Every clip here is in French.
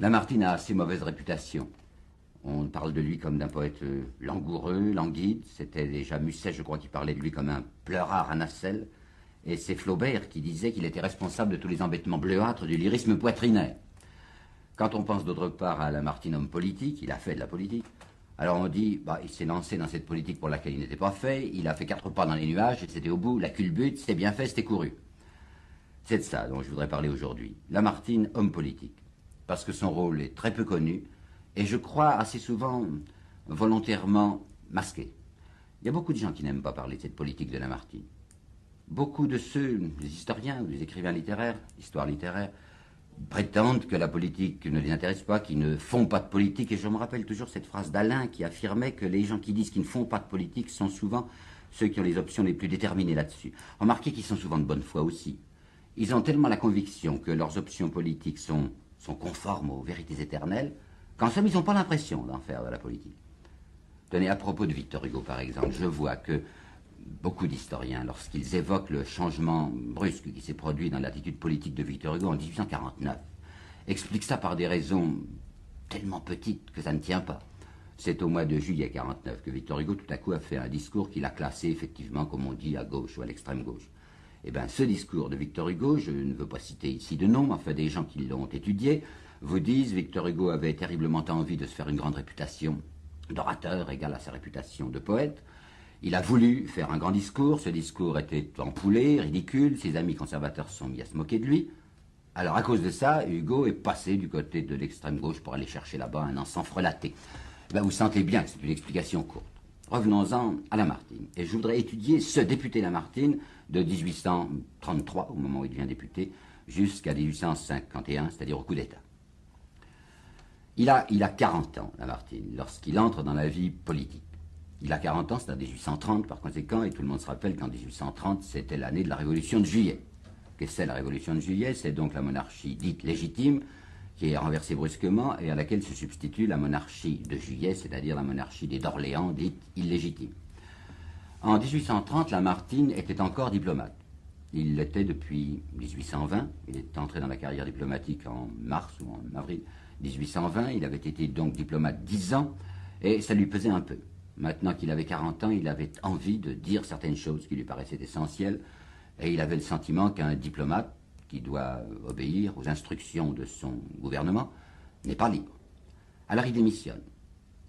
Lamartine a assez mauvaise réputation. On parle de lui comme d'un poète langoureux, languide. C'était déjà Musset, je crois, qui parlait de lui comme un pleurard à nacelle. Et c'est Flaubert qui disait qu'il était responsable de tous les embêtements bleuâtres du lyrisme poitrinaire. Quand on pense d'autre part à Lamartine homme politique, il a fait de la politique, alors on dit, il s'est lancé dans cette politique pour laquelle il n'était pas fait, il a fait 4 pas dans les nuages, et c'était au bout, la culbute, c'était bien fait, c'était couru. C'est de ça dont je voudrais parler aujourd'hui. Lamartine, homme politique. Parce que son rôle est très peu connu, et je crois assez souvent volontairement masqué. Il y a beaucoup de gens qui n'aiment pas parler de cette politique de Lamartine. Beaucoup de ceux, des historiens ou des écrivains littéraires, histoire littéraire, prétendent que la politique ne les intéresse pas, qu'ils ne font pas de politique. Et je me rappelle toujours cette phrase d'Alain qui affirmait que les gens qui disent qu'ils ne font pas de politique sont souvent ceux qui ont les options les plus déterminées là-dessus. Remarquez qu'ils sont souvent de bonne foi aussi. Ils ont tellement la conviction que leurs options politiques sont conformes aux vérités éternelles, qu'en somme, ils n'ont pas l'impression d'en faire de la politique. Tenez, à propos de Victor Hugo, par exemple, je vois que beaucoup d'historiens, lorsqu'ils évoquent le changement brusque qui s'est produit dans l'attitude politique de Victor Hugo en 1849, expliquent ça par des raisons tellement petites que ça ne tient pas. C'est au mois de juillet 1949 que Victor Hugo tout à coup a fait un discours qu'il a classé effectivement, comme on dit, à gauche ou à l'extrême gauche. Eh bien, ce discours de Victor Hugo, je ne veux pas citer ici de nom, mais enfin des gens qui l'ont étudié, vous disent Victor Hugo avait terriblement envie de se faire une grande réputation d'orateur égale à sa réputation de poète. Il a voulu faire un grand discours, ce discours était empoulé, ridicule, ses amis conservateurs se sont mis à se moquer de lui. Alors à cause de ça, Hugo est passé du côté de l'extrême gauche pour aller chercher là-bas un encens frelaté. Ben, vous sentez bien que c'est une explication courte. Revenons-en à Lamartine. Et je voudrais étudier ce député Lamartine de 1833, au moment où il devient député, jusqu'à 1851, c'est-à-dire au coup d'État. Il a 40 ans, Lamartine, lorsqu'il entre dans la vie politique. Il a 40 ans, c'est en 1830 par conséquent, et tout le monde se rappelle qu'en 1830, c'était l'année de la Révolution de Juillet. Qu'est-ce que c'est la Révolution de Juillet? C'est donc la monarchie dite légitime, qui est renversée brusquement, et à laquelle se substitue la monarchie de Juillet, c'est-à-dire la monarchie des d'Orléans, dite illégitime. En 1830, Lamartine était encore diplomate. Il l'était depuis 1820, il est entré dans la carrière diplomatique en mars ou en avril 1820, il avait été donc diplomate 10 ans, et ça lui pesait un peu. Maintenant qu'il avait 40 ans, il avait envie de dire certaines choses qui lui paraissaient essentielles, et il avait le sentiment qu'un diplomate qui doit obéir aux instructions de son gouvernement n'est pas libre. Alors il démissionne.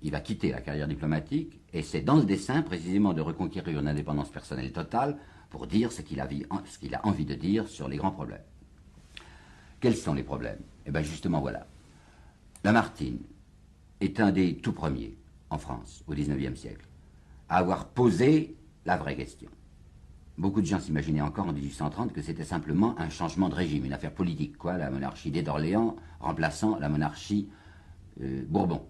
Il va quitter la carrière diplomatique, et c'est dans le dessein précisément de reconquérir une indépendance personnelle totale pour dire ce qu'il a envie de dire sur les grands problèmes. Quels sont les problèmes? Eh bien justement voilà. Lamartine est un des tout premiers en France, au XIXe siècle, à avoir posé la vraie question. Beaucoup de gens s'imaginaient encore en 1830 que c'était simplement un changement de régime, une affaire politique, quoi, la monarchie des d'Orléans remplaçant la monarchie Bourbon.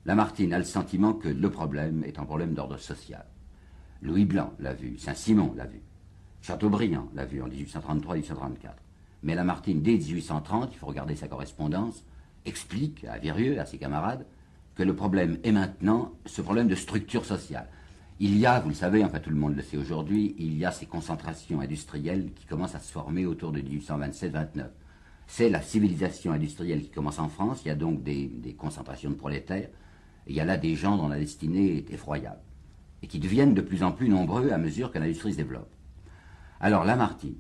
Lamartine a le sentiment que le problème est un problème d'ordre social. Louis Blanc l'a vu, Saint-Simon l'a vu, Chateaubriand l'a vu en 1833-1834. Mais Lamartine, dès 1830, il faut regarder sa correspondance, explique à Virieu, à ses camarades, que le problème est maintenant ce problème de structure sociale. Il y a, vous le savez, enfin tout le monde le sait aujourd'hui, il y a ces concentrations industrielles qui commencent à se former autour de 1827-29. C'est la civilisation industrielle qui commence en France, il y a donc des concentrations de prolétaires, et il y a là des gens dont la destinée est effroyable, et qui deviennent de plus en plus nombreux à mesure que l'industrie se développe. Alors Lamartine,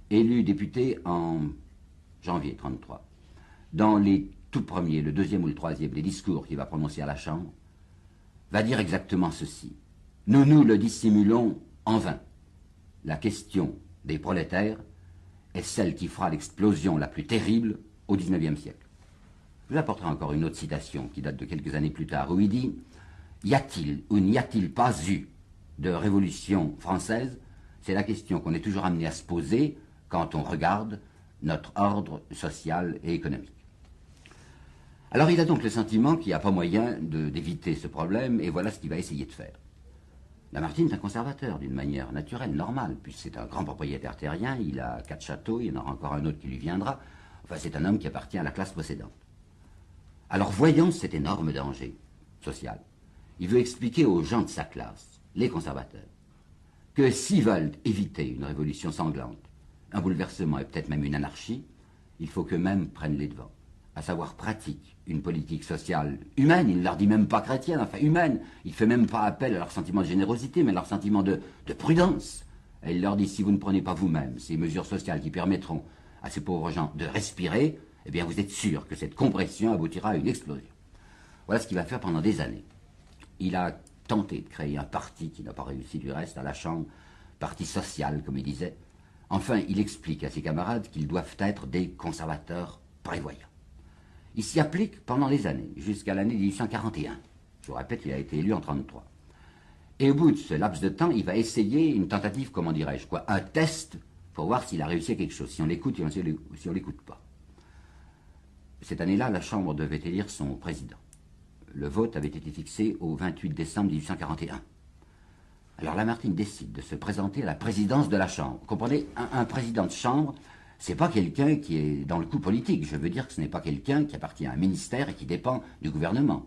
élu député en janvier 1933, dans les tout premiers, le deuxième ou le troisième, des discours qu'il va prononcer à la Chambre, va dire exactement ceci. Nous le dissimulons en vain. La question des prolétaires est celle qui fera l'explosion la plus terrible au XIXe siècle. Je vous apporterai encore une autre citation qui date de quelques années plus tard, où il dit « Y a-t-il ou n'y a-t-il pas eu de révolution française? C'est la question qu'on est toujours amené à se poser quand on regarde notre ordre social et économique. » Alors il a donc le sentiment qu'il n'y a pas moyen d'éviter ce problème, et voilà ce qu'il va essayer de faire. Lamartine est un conservateur d'une manière naturelle, normale, puisque c'est un grand propriétaire terrien, il a 4 châteaux, il y en aura encore un autre qui lui viendra, enfin c'est un homme qui appartient à la classe possédante. Alors voyant cet énorme danger social, il veut expliquer aux gens de sa classe, les conservateurs, que s'ils veulent éviter une révolution sanglante, un bouleversement et peut-être même une anarchie, il faut qu'eux-mêmes prennent les devants. à savoir pratique, une politique sociale humaine, il ne leur dit même pas chrétienne, enfin humaine, il ne fait même pas appel à leur sentiment de générosité, mais à leur sentiment de prudence. Et il leur dit, si vous ne prenez pas vous-même ces mesures sociales qui permettront à ces pauvres gens de respirer, eh bien vous êtes sûr que cette compression aboutira à une explosion. Voilà ce qu'il va faire pendant des années. Il a tenté de créer un parti qui n'a pas réussi du reste à la Chambre, parti social, comme il disait. Enfin, il explique à ses camarades qu'ils doivent être des conservateurs prévoyants. Il s'y applique pendant des années, jusqu'à l'année 1841. Je vous répète, il a été élu en 1933. Et au bout de ce laps de temps, il va essayer une tentative, comment dirais-je, quoi, un test pour voir s'il a réussi à quelque chose, si on l'écoute ou si on ne l'écoute pas. Cette année-là, la Chambre devait élire son président. Le vote avait été fixé au 28 décembre 1841. Alors Lamartine décide de se présenter à la présidence de la Chambre. Vous comprenez, un président de Chambre, c'est pas quelqu'un qui est dans le coup politique. Je veux dire que ce n'est pas quelqu'un qui appartient à un ministère et qui dépend du gouvernement.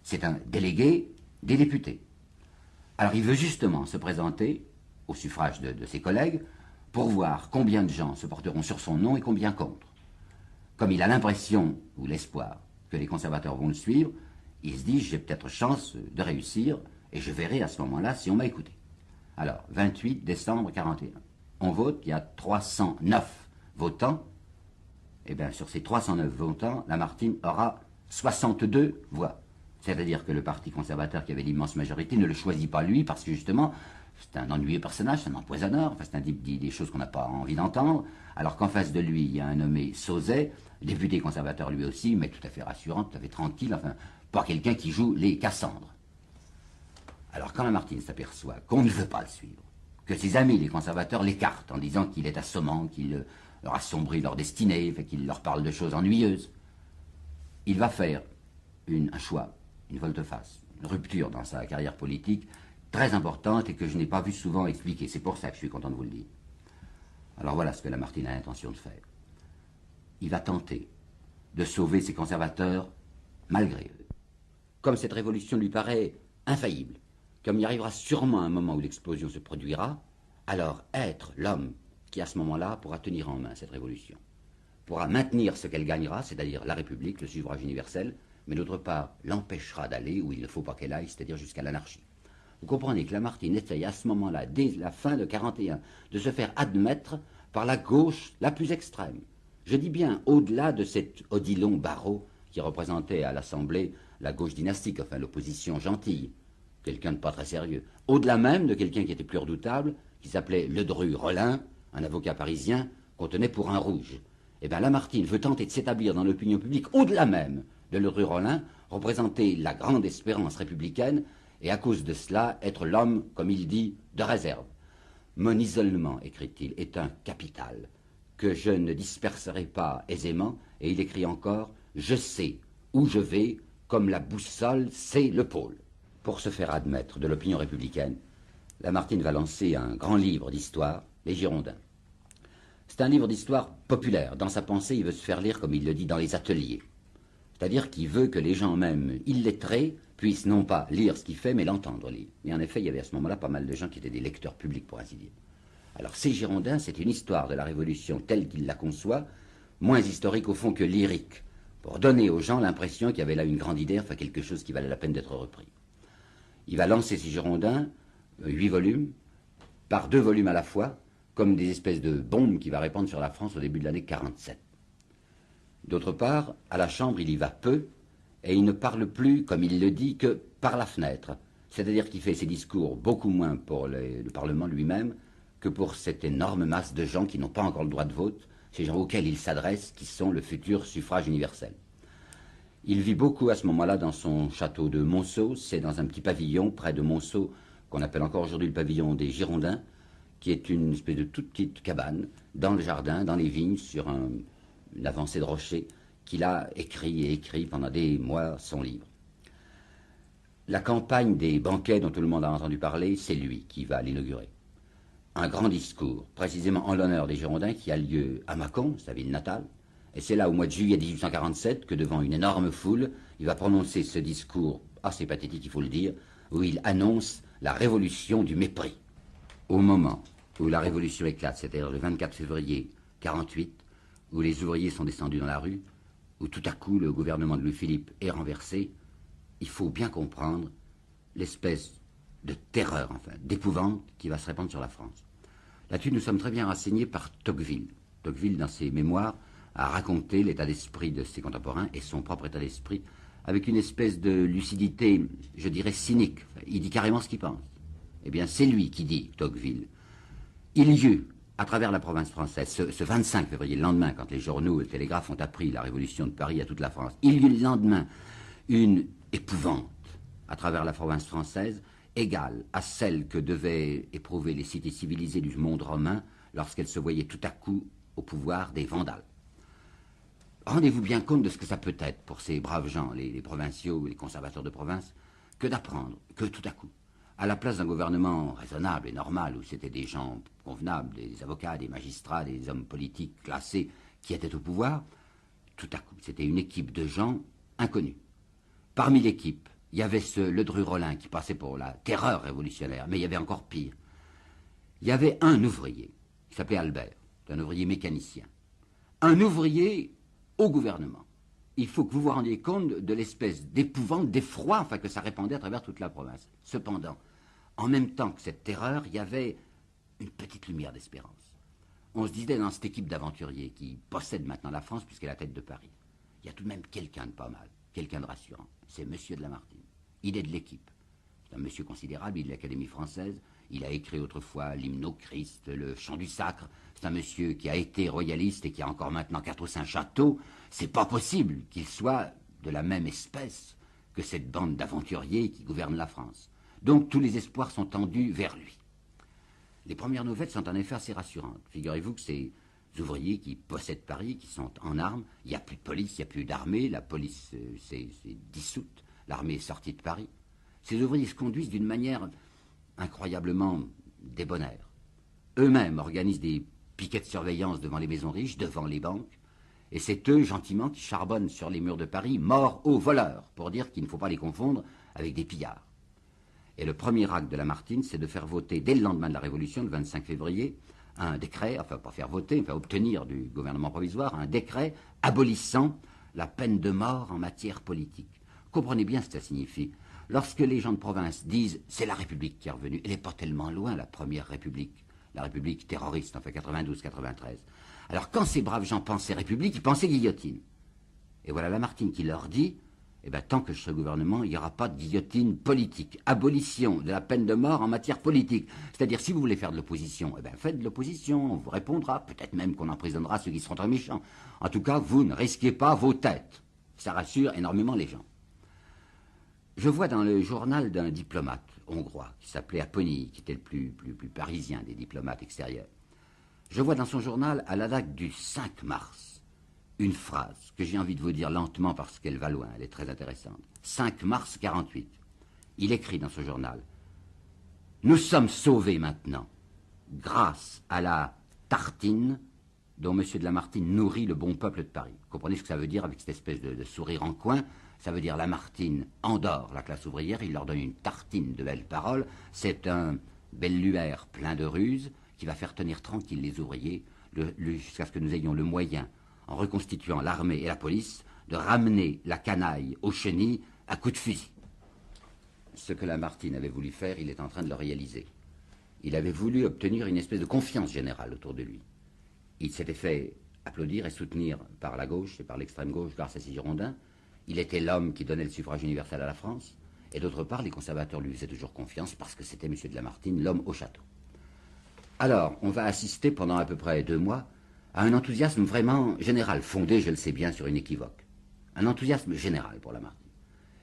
C'est un délégué des députés. Alors il veut justement se présenter au suffrage de ses collègues pour voir combien de gens se porteront sur son nom et combien contre. Comme il a l'impression ou l'espoir que les conservateurs vont le suivre, il se dit, j'ai peut-être chance de réussir, et je verrai à ce moment-là si on m'a écouté. Alors, 28 décembre 41, on vote, il y a 309 votants, et bien sur ces 309 votants, Lamartine aura 62 voix. C'est-à-dire que le Parti conservateur, qui avait l'immense majorité, ne le choisit pas lui, parce que justement, c'est un ennuyeux personnage, c'est un empoisonneur, enfin, c'est un type qui dit des choses qu'on n'a pas envie d'entendre, alors qu'en face de lui, il y a un nommé Sauzet, député conservateur lui aussi, mais tout à fait rassurant, tout à fait tranquille, enfin, pas quelqu'un qui joue les Cassandres. Alors quand Lamartine s'aperçoit qu'on ne veut pas le suivre, que ses amis les conservateurs l'écartent en disant qu'il est assommant, qu'il leur assombrit leur destinée, qu'il leur parle de choses ennuyeuses, il va faire un choix, une volte-face, une rupture dans sa carrière politique très importante et que je n'ai pas vu souvent expliquer. C'est pour ça que je suis content de vous le dire. Alors voilà ce que Lamartine a l'intention de faire. Il va tenter de sauver ses conservateurs malgré eux. Comme cette révolution lui paraît infaillible, comme il y arrivera sûrement un moment où l'explosion se produira, alors être l'homme qui à ce moment-là pourra tenir en main cette révolution, pourra maintenir ce qu'elle gagnera, c'est-à-dire la République, le suffrage universel, mais d'autre part l'empêchera d'aller où il ne faut pas qu'elle aille, c'est-à-dire jusqu'à l'anarchie. Vous comprenez que Lamartine essaye à ce moment-là, dès la fin de 41, de se faire admettre par la gauche la plus extrême. Je dis bien au-delà de cet Odilon Barrot qui représentait à l'Assemblée la gauche dynastique, enfin l'opposition gentille, quelqu'un de pas très sérieux. Au-delà même de quelqu'un qui était plus redoutable, qui s'appelait Ledru-Rollin, un avocat parisien qu'on tenait pour un rouge. Eh bien Lamartine veut tenter de s'établir dans l'opinion publique, au-delà même de Ledru-Rollin, représenter la grande espérance républicaine, et à cause de cela, être l'homme, comme il dit, de réserve. Mon isolement, écrit-il, est un capital, que je ne disperserai pas aisément, et il écrit encore, je sais où je vais, comme la boussole sait le pôle. Pour se faire admettre de l'opinion républicaine, Lamartine va lancer un grand livre d'histoire, Les Girondins. C'est un livre d'histoire populaire. Dans sa pensée, il veut se faire lire, comme il le dit, dans les ateliers. C'est-à-dire qu'il veut que les gens même illettrés puissent non pas lire ce qu'il fait, mais l'entendre lire. Et en effet, il y avait à ce moment-là pas mal de gens qui étaient des lecteurs publics, pour ainsi dire. Alors, ces Girondins, c'est une histoire de la Révolution telle qu'il la conçoit, moins historique au fond que lyrique, pour donner aux gens l'impression qu'il y avait là une grande idée, enfin quelque chose qui valait la peine d'être repris. Il va lancer ces Girondins, 8 volumes, par 2 volumes à la fois, comme des espèces de bombes qu'il va répandre sur la France au début de l'année 47. D'autre part, à la Chambre, il y va peu, et il ne parle plus, comme il le dit, que par la fenêtre. C'est-à-dire qu'il fait ses discours beaucoup moins pour le Parlement lui-même que pour cette énorme masse de gens qui n'ont pas encore le droit de vote, ces gens auxquels il s'adresse, qui sont le futur suffrage universel. Il vit beaucoup à ce moment-là dans son château de Monceau, c'est dans un petit pavillon près de Monceau, qu'on appelle encore aujourd'hui le pavillon des Girondins, qui est une espèce de toute petite cabane, dans le jardin, dans les vignes, sur une avancée de rocher, qu'il a écrit et écrit pendant des mois son livre. La campagne des banquets dont tout le monde a entendu parler, c'est lui qui va l'inaugurer. Un grand discours, précisément en l'honneur des Girondins, qui a lieu à Mâcon, sa ville natale, et c'est là, au mois de juillet 1847, que devant une énorme foule, il va prononcer ce discours assez pathétique, il faut le dire, où il annonce la révolution du mépris. Au moment où la révolution éclate, c'est-à-dire le 24 février 48, où les ouvriers sont descendus dans la rue, où tout à coup le gouvernement de Louis-Philippe est renversé, il faut bien comprendre l'espèce de terreur, enfin, d'épouvante qui va se répandre sur la France. Là-dessus, nous sommes très bien renseignés par Tocqueville. Tocqueville, dans ses mémoires, a raconté l'état d'esprit de ses contemporains et son propre état d'esprit avec une espèce de lucidité, je dirais, cynique. Il dit carrément ce qu'il pense. Eh bien, c'est lui qui dit, Tocqueville, il y eut, à travers la province française, ce 25 février, le lendemain, quand les journaux et le télégraphe ont appris la révolution de Paris à toute la France, il y eut le lendemain une épouvante à travers la province française, égale à celle que devaient éprouver les cités civilisées du monde romain lorsqu'elles se voyaient tout à coup au pouvoir des Vandales. Rendez-vous bien compte de ce que ça peut être pour ces braves gens, les provinciaux, les conservateurs de province, que d'apprendre que tout à coup, à la place d'un gouvernement raisonnable et normal, où c'était des gens convenables, des avocats, des magistrats, des hommes politiques classés qui étaient au pouvoir, tout à coup, c'était une équipe de gens inconnus. Parmi l'équipe, il y avait ce Ledru-Rollin qui passait pour la terreur révolutionnaire, mais il y avait encore pire. Il y avait un ouvrier, qui s'appelait Albert, un ouvrier mécanicien. Un ouvrier au gouvernement. Il faut que vous vous rendiez compte de l'espèce d'épouvante, d'effroi, enfin, que ça répandait à travers toute la province. Cependant, en même temps que cette terreur, il y avait une petite lumière d'espérance. On se disait dans cette équipe d'aventuriers qui possède maintenant la France, puisqu'elle est la tête de Paris, il y a tout de même quelqu'un de pas mal, quelqu'un de rassurant. C'est Monsieur de Lamartine. Il est de l'équipe. C'est un monsieur considérable, il est de l'Académie française. Il a écrit autrefois l'hymne au Christ, le chant du sacre. C'est un monsieur qui a été royaliste et qui a encore maintenant 4 ou 5 châteaux. C'est pas possible qu'il soit de la même espèce que cette bande d'aventuriers qui gouverne la France. Donc tous les espoirs sont tendus vers lui. Les premières nouvelles sont en effet assez rassurantes. Figurez-vous que ces ouvriers qui possèdent Paris, qui sont en armes, il n'y a plus de police, il n'y a plus d'armée, la police s'est dissoute, l'armée est sortie de Paris. Ces ouvriers se conduisent d'une manière incroyablement débonnaire. Eux-mêmes organisent des piquets de surveillance devant les maisons riches, devant les banques, et c'est eux, gentiment, qui charbonnent sur les murs de Paris, morts aux voleurs, pour dire qu'il ne faut pas les confondre avec des pillards. Et le premier acte de Lamartine, c'est de faire voter, dès le lendemain de la Révolution, le 25 février, un décret, enfin pas faire voter, enfin obtenir du gouvernement provisoire, un décret abolissant la peine de mort en matière politique. Comprenez bien ce que ça signifie. Lorsque les gens de province disent « c'est la République qui est revenue », elle n'est pas tellement loin, la première République, la République terroriste, enfin 92-93. Alors quand ces braves gens pensaient République, ils pensaient guillotine. Et voilà Lamartine qui leur dit « eh bien tant que je serai au gouvernement, il n'y aura pas de guillotine politique. Abolition de la peine de mort en matière politique. C'est-à-dire, si vous voulez faire de l'opposition, eh bien faites de l'opposition, on vous répondra, peut-être même qu'on emprisonnera ceux qui seront très méchants. En tout cas, vous ne risquez pas vos têtes. » Ça rassure énormément les gens. Je vois dans le journal d'un diplomate hongrois qui s'appelait Apponyi, qui était le plus parisien des diplomates extérieurs. Je vois dans son journal, à la date du 5 mars, une phrase que j'ai envie de vous dire lentement parce qu'elle va loin, elle est très intéressante. 5 mars 48. Il écrit dans ce journal « Nous sommes sauvés maintenant, grâce à la tartine dont M. de Lamartine nourrit le bon peuple de Paris. » Vous comprenez ce que ça veut dire avec cette espèce de sourire en coin? Ça veut dire Lamartine endort la classe ouvrière, il leur donne une tartine de belles paroles. C'est un belluaire plein de ruses qui va faire tenir tranquilles les ouvriers jusqu'à ce que nous ayons le moyen, en reconstituant l'armée et la police, de ramener la canaille aux chenilles à coups de fusil. Ce que Lamartine avait voulu faire, il est en train de le réaliser. Il avait voulu obtenir une espèce de confiance générale autour de lui. Il s'était fait applaudir et soutenir par la gauche et par l'extrême gauche grâce à ses Girondins. Il était l'homme qui donnait le suffrage universel à la France. Et d'autre part, les conservateurs lui faisaient toujours confiance parce que c'était M. de Lamartine, l'homme au château. Alors, on va assister pendant à peu près 2 mois à un enthousiasme vraiment général, fondé, je le sais bien, sur une équivoque. Un enthousiasme général pour Lamartine.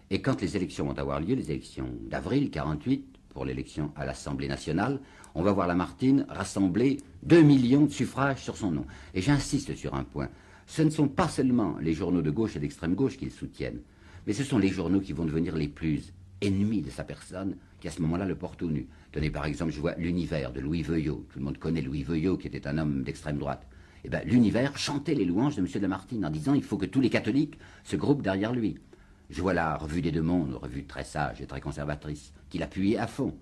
Et quand les élections vont avoir lieu, les élections d'avril 48, pour l'élection à l'Assemblée nationale, on va voir Lamartine rassembler 2 millions de suffrages sur son nom. Et j'insiste sur un point. Ce ne sont pas seulement les journaux de gauche et d'extrême gauche qui le soutiennent, mais ce sont les journaux qui vont devenir les plus ennemis de sa personne, qui à ce moment-là le portent au nu. Tenez par exemple, je vois l'Univers de Louis Veuillot. Tout le monde connaît Louis Veuillot, qui était un homme d'extrême droite. Eh bien, l'Univers chantait les louanges de M. de Lamartine en disant il faut que tous les catholiques se groupent derrière lui. Je vois la Revue des Deux Mondes, revue très sage et très conservatrice, qui l'appuyait à fond.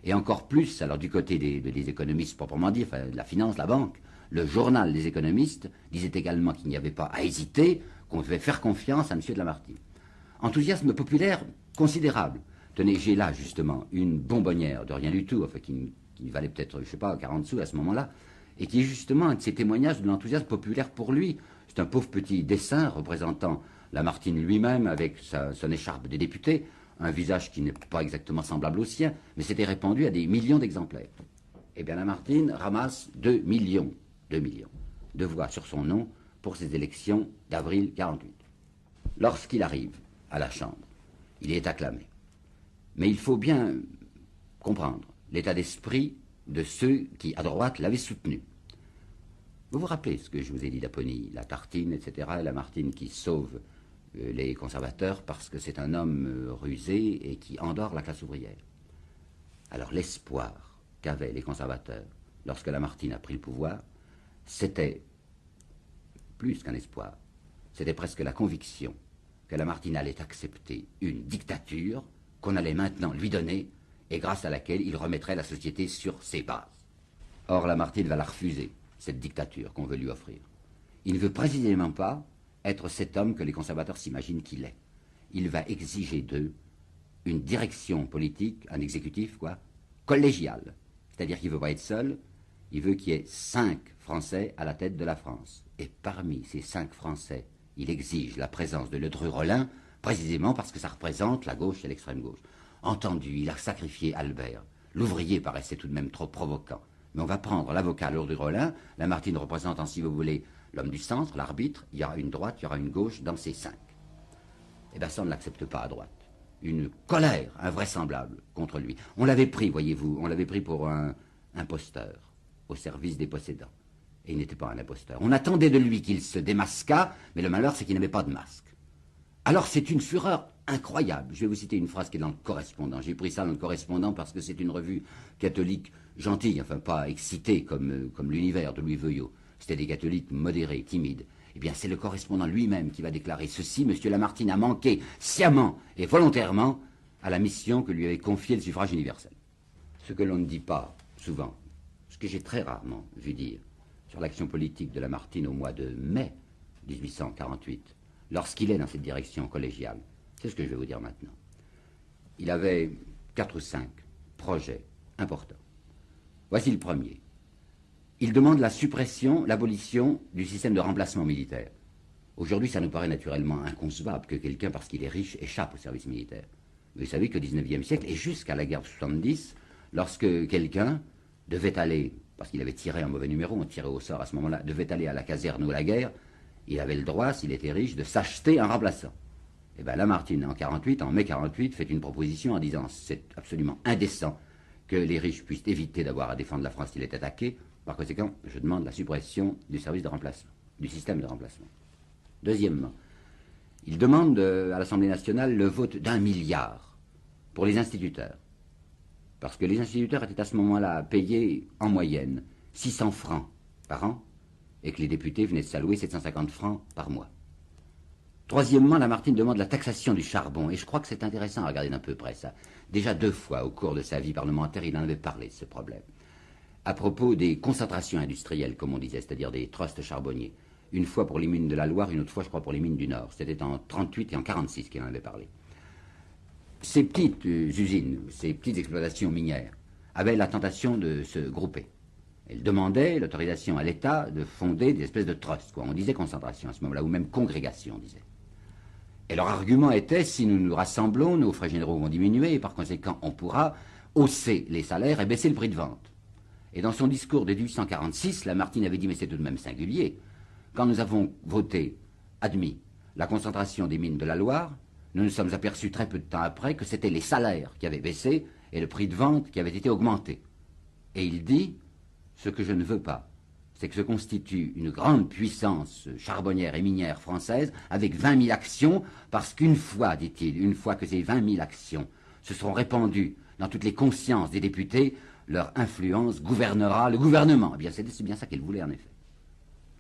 Et encore plus, alors du côté des économistes proprement dit, enfin, de la finance, la banque, le journal des économistes disait également qu'il n'y avait pas à hésiter qu'on devait faire confiance à M. de Lamartine. Enthousiasme populaire considérable. Tenez, j'ai là justement une bonbonnière de rien du tout, enfin qui valait peut-être, je ne sais pas, 40 sous à ce moment-là, et qui est justement un de ces témoignages de l'enthousiasme populaire pour lui. C'est un pauvre petit dessin représentant Lamartine lui-même avec son écharpe de député, un visage qui n'est pas exactement semblable au sien, mais c'était répandu à des millions d'exemplaires. Eh bien, Lamartine ramasse 2 millions de voix sur son nom pour ces élections d'avril 48. Lorsqu'il arrive à la Chambre, il est acclamé. Mais il faut bien comprendre l'état d'esprit de ceux qui, à droite, l'avaient soutenu. Vous vous rappelez ce que je vous ai dit d'Apponie, la tartine, etc., et Lamartine qui sauve les conservateurs parce que c'est un homme rusé et qui endort la classe ouvrière. Alors l'espoir qu'avaient les conservateurs lorsque Lamartine a pris le pouvoir, c'était plus qu'un espoir, c'était presque la conviction que Lamartine allait accepter une dictature qu'on allait maintenant lui donner et grâce à laquelle il remettrait la société sur ses bases. Or, Lamartine va la refuser, cette dictature qu'on veut lui offrir. Il ne veut précisément pas être cet homme que les conservateurs s'imaginent qu'il est. Il va exiger d'eux une direction politique, un exécutif, collégial. C'est-à-dire qu'il ne veut pas être seul, il veut qu'il y ait 5 Français à la tête de la France. Et parmi ces 5 Français, il exige la présence de Ledru-Rollin, précisément parce que ça représente la gauche et l'extrême gauche. Entendu, il a sacrifié Albert. L'ouvrier paraissait tout de même trop provoquant. Mais on va prendre l'avocat Ledru-Rollin, Lamartine représentant, si vous voulez, l'homme du centre, l'arbitre, il y aura une droite, il y aura une gauche dans ces 5. Eh bien ça, on ne l'accepte pas à droite. Une colère invraisemblable contre lui. On l'avait pris, voyez-vous, on l'avait pris pour un imposteur au service des possédants. Et il n'était pas un imposteur. On attendait de lui qu'il se démasquât, mais le malheur, c'est qu'il n'avait pas de masque. Alors c'est une fureur incroyable. Je vais vous citer une phrase qui est dans le Correspondant. J'ai pris ça dans le Correspondant parce que c'est une revue catholique gentille, enfin pas excitée comme l'Univers de Louis Veuillot. C'était des catholiques modérés, timides. Eh bien, c'est le Correspondant lui-même qui va déclarer ceci. M. Lamartine a manqué sciemment et volontairement à la mission que lui avait confiée le suffrage universel. Ce que l'on ne dit pas souvent, ce que j'ai très rarement vu dire sur l'action politique de Lamartine au mois de mai 1848, lorsqu'il est dans cette direction collégiale, c'est ce que je vais vous dire maintenant. Il avait 4 ou 5 projets importants. Voici le premier. Il demande la suppression, l'abolition du système de remplacement militaire. Aujourd'hui, ça nous paraît naturellement inconcevable que quelqu'un, parce qu'il est riche, échappe au service militaire. Vous savez qu'au XIXe siècle, et jusqu'à la guerre de 70, lorsque quelqu'un devait aller, parce qu'il avait tiré un mauvais numéro, on tirait au sort à ce moment-là, devait aller à la caserne ou à la guerre, il avait le droit, s'il était riche, de s'acheter un remplaçant. Et bien Lamartine, en mai 48, fait une proposition en disant c'est absolument indécent que les riches puissent éviter d'avoir à défendre la France s'il est attaqué. Par conséquent, je demande la suppression du service de remplacement, du système de remplacement. Deuxièmement, il demande à l'Assemblée nationale le vote d'1 milliard pour les instituteurs. Parce que les instituteurs étaient à ce moment-là payés en moyenne 600 francs par an et que les députés venaient de s'allouer 750 francs par mois. Troisièmement, Lamartine demande la taxation du charbon. Et je crois que c'est intéressant à regarder d'un peu près ça. Déjà 2 fois au cours de sa vie parlementaire, il en avait parlé de ce problème. À propos des concentrations industrielles, comme on disait, c'est-à-dire des trusts charbonniers. Une fois pour les mines de la Loire, une autre fois, je crois, pour les mines du Nord. C'était en 1938 et en 1946 qu'il en avait parlé. Ces petites usines, ces petites exploitations minières, avaient la tentation de se grouper. Elles demandaient l'autorisation à l'État de fonder des espèces de trusts, On disait concentration à ce moment-là, ou même congrégation, on disait. Et leur argument était, si nous nous rassemblons, nos frais généraux vont diminuer, et par conséquent, on pourra hausser les salaires et baisser le prix de vente. Et dans son discours de 1846, Lamartine avait dit, mais c'est tout de même singulier, quand nous avons voté, admis, la concentration des mines de la Loire, nous nous sommes aperçus très peu de temps après que c'était les salaires qui avaient baissé et le prix de vente qui avait été augmenté. Et il dit, ce que je ne veux pas, c'est que se constitue une grande puissance charbonnière et minière française avec 20 000 actions, parce qu'une fois, dit-il, une fois que ces 20 000 actions se seront répandues dans toutes les consciences des députés, leur influence gouvernera le gouvernement. Eh bien, c'est bien ça qu'il voulait, en effet.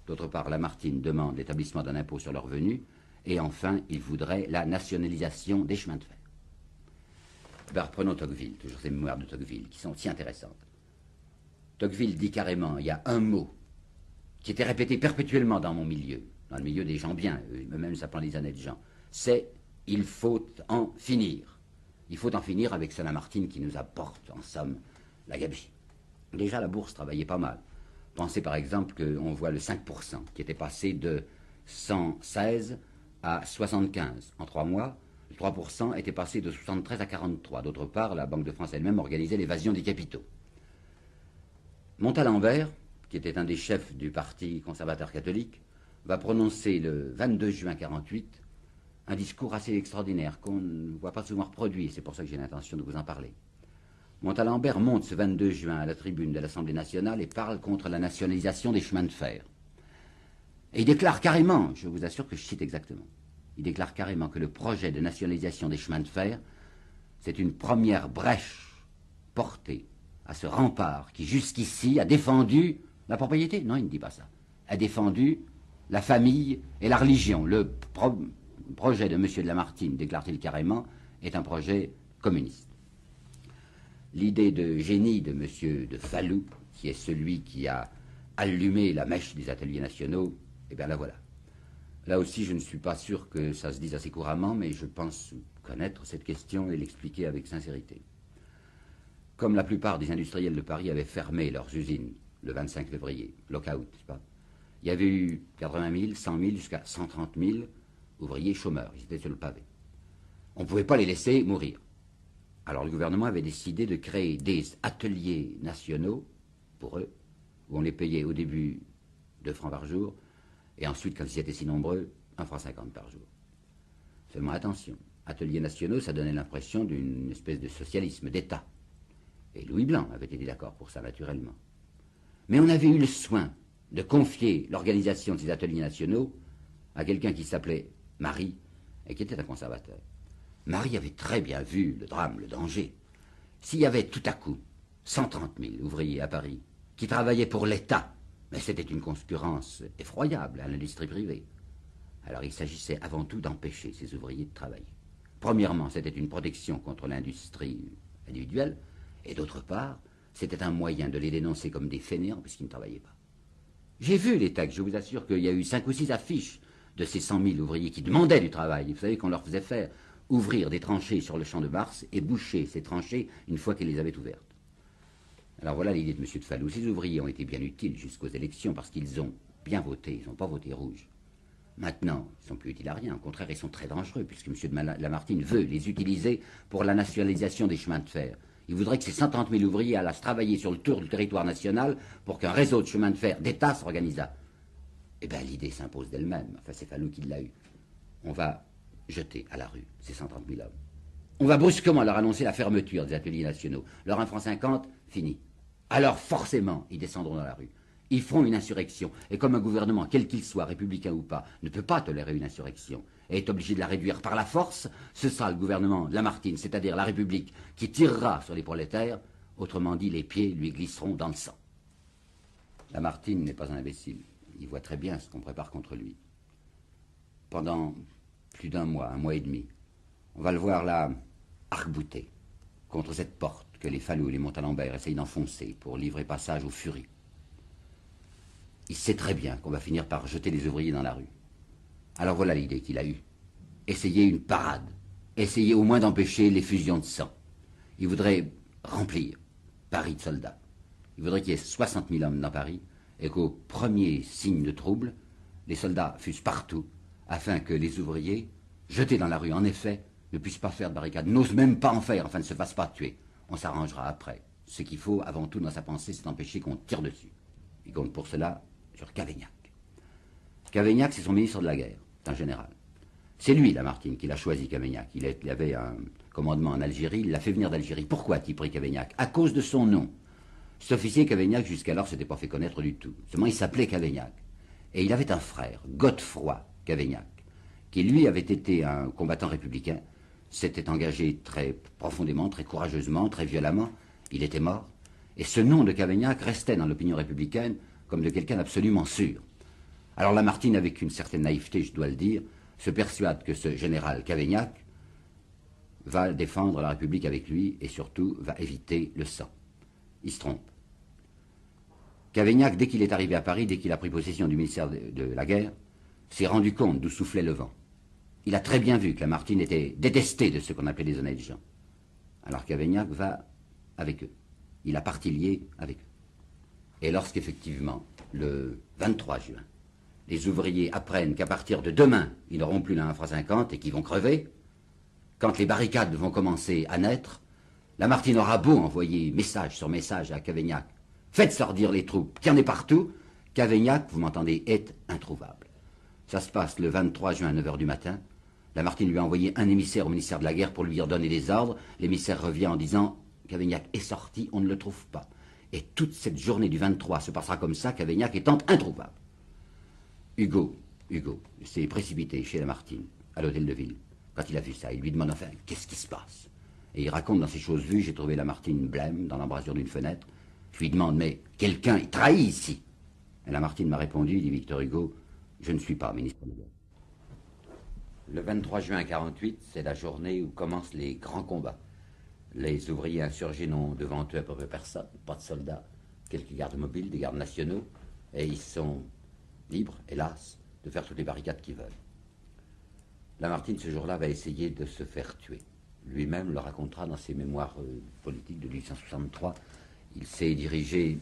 D'autre part, Lamartine demande l'établissement d'un impôt sur le revenu, et enfin, il voudrait la nationalisation des chemins de fer. Ben, reprenons Tocqueville, toujours ces mémoires de Tocqueville, qui sont si intéressantes. Tocqueville dit carrément, il y a un mot qui était répété perpétuellement dans mon milieu, dans le milieu des gens bien, eux-mêmes s'appelant les honnêtes gens, c'est « il faut en finir ». Il faut en finir avec ce Lamartine qui nous apporte, en somme, la gabegie. Déjà, la bourse travaillait pas mal. Pensez par exemple qu'on voit le 5% qui était passé de 116 à 75 en 3 mois. Le 3% était passé de 73 à 43. D'autre part, la Banque de France elle-même organisait l'évasion des capitaux. Montalembert, qui était un des chefs du Parti conservateur catholique, va prononcer le 22 juin 1948 un discours assez extraordinaire qu'on ne voit pas souvent reproduit. C'est pour ça que j'ai l'intention de vous en parler. Montalembert monte ce 22 juin à la tribune de l'Assemblée nationale et parle contre la nationalisation des chemins de fer. Et il déclare carrément, je vous assure que je cite exactement, il déclare carrément que le projet de nationalisation des chemins de fer, c'est une première brèche portée à ce rempart qui jusqu'ici a défendu la propriété. Non, il ne dit pas ça. A défendu la famille et la religion. Le projet de M. de Lamartine, déclare-t-il carrément, est un projet communiste. L'idée de génie de M. de Falloux, qui est celui qui a allumé la mèche des ateliers nationaux, eh bien la voilà. Là aussi, je ne suis pas sûr que ça se dise assez couramment, mais je pense connaître cette question et l'expliquer avec sincérité. Comme la plupart des industriels de Paris avaient fermé leurs usines le 25 février, lockout, n'est-ce pas? Il y avait eu 80 000, 100 000, jusqu'à 130 000 ouvriers chômeurs. Ils étaient sur le pavé. On ne pouvait pas les laisser mourir. Alors le gouvernement avait décidé de créer des ateliers nationaux pour eux, où on les payait au début 2 francs par jour, et ensuite, quand ils étaient si nombreux, 1,50 franc par jour. Seulement attention, ateliers nationaux, ça donnait l'impression d'une espèce de socialisme d'État. Et Louis Blanc avait été d'accord pour ça, naturellement. Mais on avait eu le soin de confier l'organisation de ces ateliers nationaux à quelqu'un qui s'appelait Marie, et qui était un conservateur. Marie avait très bien vu le drame, le danger. S'il y avait tout à coup 130 000 ouvriers à Paris qui travaillaient pour l'État, mais c'était une concurrence effroyable à l'industrie privée. Alors il s'agissait avant tout d'empêcher ces ouvriers de travailler. Premièrement, c'était une protection contre l'industrie individuelle, et d'autre part, c'était un moyen de les dénoncer comme des fainéants puisqu'ils ne travaillaient pas. J'ai vu les textes, je vous assure qu'il y a eu 5 ou 6 affiches de ces 100 000 ouvriers qui demandaient du travail. Vous savez qu'on leur faisait faire ouvrir des tranchées sur le champ de Mars et boucher ces tranchées une fois qu'ils les avaient ouvertes. Alors voilà l'idée de M. de Falloux. Ces ouvriers ont été bien utiles jusqu'aux élections parce qu'ils ont bien voté, ils n'ont pas voté rouge. Maintenant, ils ne sont plus utiles à rien. Au contraire, ils sont très dangereux puisque M. de Lamartine veut les utiliser pour la nationalisation des chemins de fer. Il voudrait que ces 130 000 ouvriers allassent travailler sur le tour du territoire national pour qu'un réseau de chemins de fer d'État s'organisât. Eh bien, l'idée s'impose d'elle-même. Enfin, c'est Falloux qui l'a eu. On va jeter à la rue ces 130 000 hommes. On va brusquement leur annoncer la fermeture des ateliers nationaux. Leur 1,50 franc, fini. Alors, forcément, ils descendront dans la rue. Ils feront une insurrection. Et comme un gouvernement, quel qu'il soit, républicain ou pas, ne peut pas tolérer une insurrection et est obligé de la réduire par la force, ce sera le gouvernement de Lamartine, c'est-à-dire la République, qui tirera sur les prolétaires. Autrement dit, les pieds lui glisseront dans le sang. Lamartine n'est pas un imbécile. Il voit très bien ce qu'on prépare contre lui. Pendant plus d'1 mois, 1 mois et demi, on va le voir là, arc-bouté, contre cette porte que les Falloux et les Montalembert essayent d'enfoncer pour livrer passage aux furies. Il sait très bien qu'on va finir par jeter les ouvriers dans la rue. Alors voilà l'idée qu'il a eue. Essayer une parade. Essayer au moins d'empêcher l'effusion de sang. Il voudrait remplir Paris de soldats. Il voudrait qu'il y ait 60 000 hommes dans Paris et qu'au premier signe de trouble, les soldats fussent partout afin que les ouvriers, jetés dans la rue en effet, ne puissent pas faire de barricade, n'osent même pas en faire, enfin ne se fassent pas tuer. On s'arrangera après. Ce qu'il faut avant tout dans sa pensée, c'est empêcher qu'on tire dessus. Il compte pour cela sur Cavaignac. Cavaignac, c'est son ministre de la guerre, c'est un général. C'est lui, Lamartine, qui l'a choisi, Cavaignac. Il avait un commandement en Algérie, il l'a fait venir d'Algérie. Pourquoi a-t-il pris Cavaignac? À cause de son nom. Cet officier Cavaignac, jusqu'alors, ne s'était pas fait connaître du tout. Seulement, il s'appelait Cavaignac. Et il avait un frère, Godefroy Cavaignac, qui lui avait été un combattant républicain, s'était engagé très profondément, très courageusement, très violemment. Il était mort. Et ce nom de Cavaignac restait dans l'opinion républicaine comme de quelqu'un d'absolument sûr. Alors Lamartine, avec une certaine naïveté, je dois le dire, se persuade que ce général Cavaignac va défendre la République avec lui et surtout va éviter le sang. Il se trompe. Cavaignac, dès qu'il est arrivé à Paris, dès qu'il a pris possession du ministère de la guerre, s'est rendu compte d'où soufflait le vent. Il a très bien vu que Lamartine était détesté de ce qu'on appelait les honnêtes gens. Alors Cavaignac va avec eux. Il a partie liée avec eux. Et lorsqu'effectivement, le 23 juin, les ouvriers apprennent qu'à partir de demain, ils n'auront plus la 1 franc 50 et qu'ils vont crever, quand les barricades vont commencer à naître, Lamartine aura beau envoyer message sur message à Cavaignac, faites sortir les troupes, qu'il y en ait partout, Cavaignac, vous m'entendez, est introuvable. Ça se passe le 23 juin à 9 h du matin. Lamartine lui a envoyé un émissaire au ministère de la Guerre pour lui donner des ordres. L'émissaire revient en disant « Cavaignac est sorti, on ne le trouve pas ». Et toute cette journée du 23 se passera comme ça, Cavaignac étant introuvable. Hugo s'est précipité chez Lamartine, à l'hôtel de ville. Quand il a vu ça, il lui demande enfin « Qu'est-ce qui se passe ?» Et il raconte dans ses choses vues, j'ai trouvé Lamartine blême dans l'embrasure d'une fenêtre. Je lui demande « Mais quelqu'un est trahi ici ?» Et Lamartine m'a répondu, dit Victor Hugo, « Je ne suis pas ministre de guerre. » Le 23 juin 1948, c'est la journée où commencent les grands combats. Les ouvriers insurgés n'ont devant eux à peu près personne, pas de soldats, quelques gardes mobiles, des gardes nationaux, et ils sont libres, hélas, de faire toutes les barricades qu'ils veulent. Lamartine, ce jour-là, va essayer de se faire tuer. Lui-même le racontera dans ses mémoires politiques de 1863. Il s'est dirigé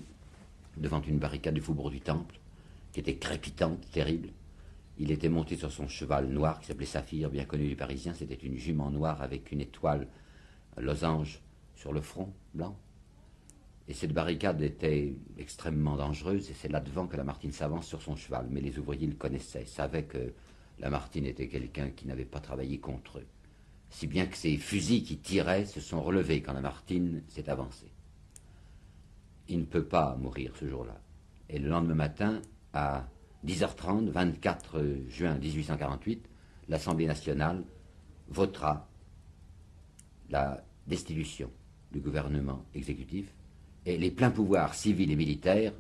devant une barricade du faubourg du Temple, qui était crépitante, terrible. Il était monté sur son cheval noir, qui s'appelait Saphir, bien connu des Parisiens. C'était une jument noire avec une étoile losange sur le front blanc. Et cette barricade était extrêmement dangereuse, et c'est là-devant que Lamartine s'avance sur son cheval. Mais les ouvriers le connaissaient, savaient que Lamartine était quelqu'un qui n'avait pas travaillé contre eux. Si bien que ces fusils qui tiraient se sont relevés quand Lamartine s'est avancé. Il ne peut pas mourir ce jour-là. Et le lendemain matin, à 10 h 30, 24 juin 1848, l'Assemblée nationale votera la destitution du gouvernement exécutif et les pleins pouvoirs civils et militaires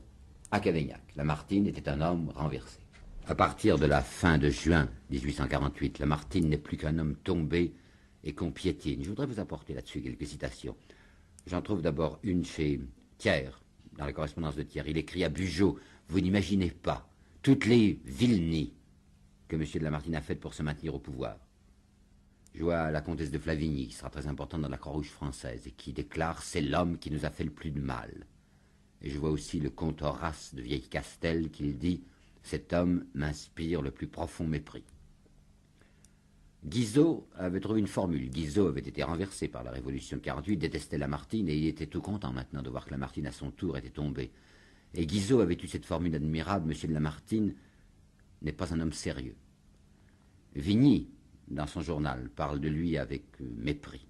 à Cavaignac. Lamartine était un homme renversé. À partir de la fin de juin 1848, Lamartine n'est plus qu'un homme tombé et qu'on piétine. Je voudrais vous apporter là-dessus quelques citations. J'en trouve d'abord une chez Thiers, dans la correspondance de Thiers. Il écrit à Bugeaud, « Vous n'imaginez pas toutes les vilenies que M. de Lamartine a faites pour se maintenir au pouvoir. » Je vois la comtesse de Flavigny, qui sera très importante dans la Croix-Rouge française, et qui déclare « C'est l'homme qui nous a fait le plus de mal. » Et je vois aussi le comte Horace de Vieille-Castel, qui dit « Cet homme m'inspire le plus profond mépris. » Guizot avait trouvé une formule. Guizot avait été renversé par la Révolution de 48, détestait Lamartine, et il était tout content maintenant de voir que Lamartine à son tour était tombé. Et Guizot avait eu cette formule admirable, M. de Lamartine n'est pas un homme sérieux. Vigny, dans son journal, parle de lui avec mépris.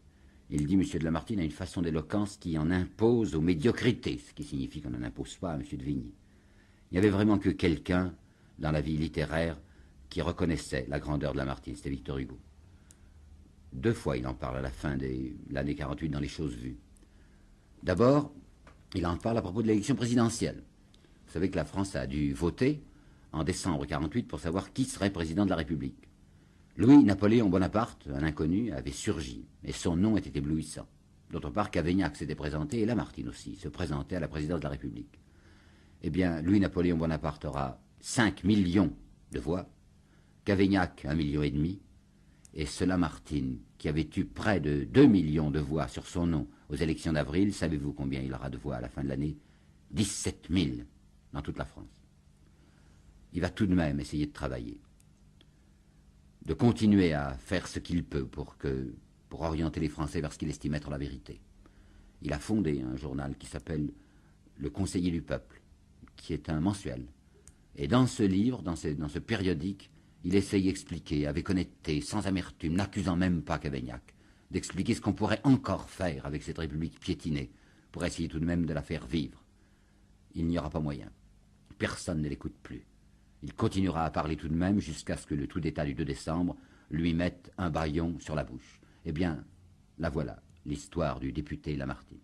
Il dit, M. de Lamartine a une façon d'éloquence qui en impose aux médiocrités, ce qui signifie qu'on n'en impose pas à M. de Vigny. Il n'y avait vraiment que quelqu'un dans la vie littéraire qui reconnaissait la grandeur de Lamartine, c'était Victor Hugo. 2 fois il en parle à la fin de l'année 48 dans les choses vues. D'abord, il en parle à propos de l'élection présidentielle. Vous savez que la France a dû voter en décembre 48 pour savoir qui serait président de la République. Louis-Napoléon Bonaparte, un inconnu, avait surgi, et son nom était éblouissant. D'autre part, Cavaignac s'était présenté, et Lamartine aussi, se présentait à la présidence de la République. Eh bien, Louis-Napoléon Bonaparte aura 5 millions de voix, Cavaignac 1,5 million, et ce Lamartine, qui avait eu près de 2 millions de voix sur son nom aux élections d'avril, savez-vous combien il aura de voix à la fin de l'année? 17 000 dans toute la France. Il va tout de même essayer de travailler, de continuer à faire ce qu'il peut pour orienter les Français vers ce qu'il estime être la vérité. Il a fondé un journal qui s'appelle Le Conseiller du Peuple, qui est un mensuel. Et dans ce livre, dans ce périodique, il essaye d'expliquer avec honnêteté, sans amertume, n'accusant même pas Cavaignac, d'expliquer ce qu'on pourrait encore faire avec cette République piétinée, pour essayer tout de même de la faire vivre. Il n'y aura pas moyen. Personne ne l'écoute plus. Il continuera à parler tout de même jusqu'à ce que le coup d'État du 2 décembre lui mette un bâillon sur la bouche. Eh bien, la voilà, l'histoire du député Lamartine.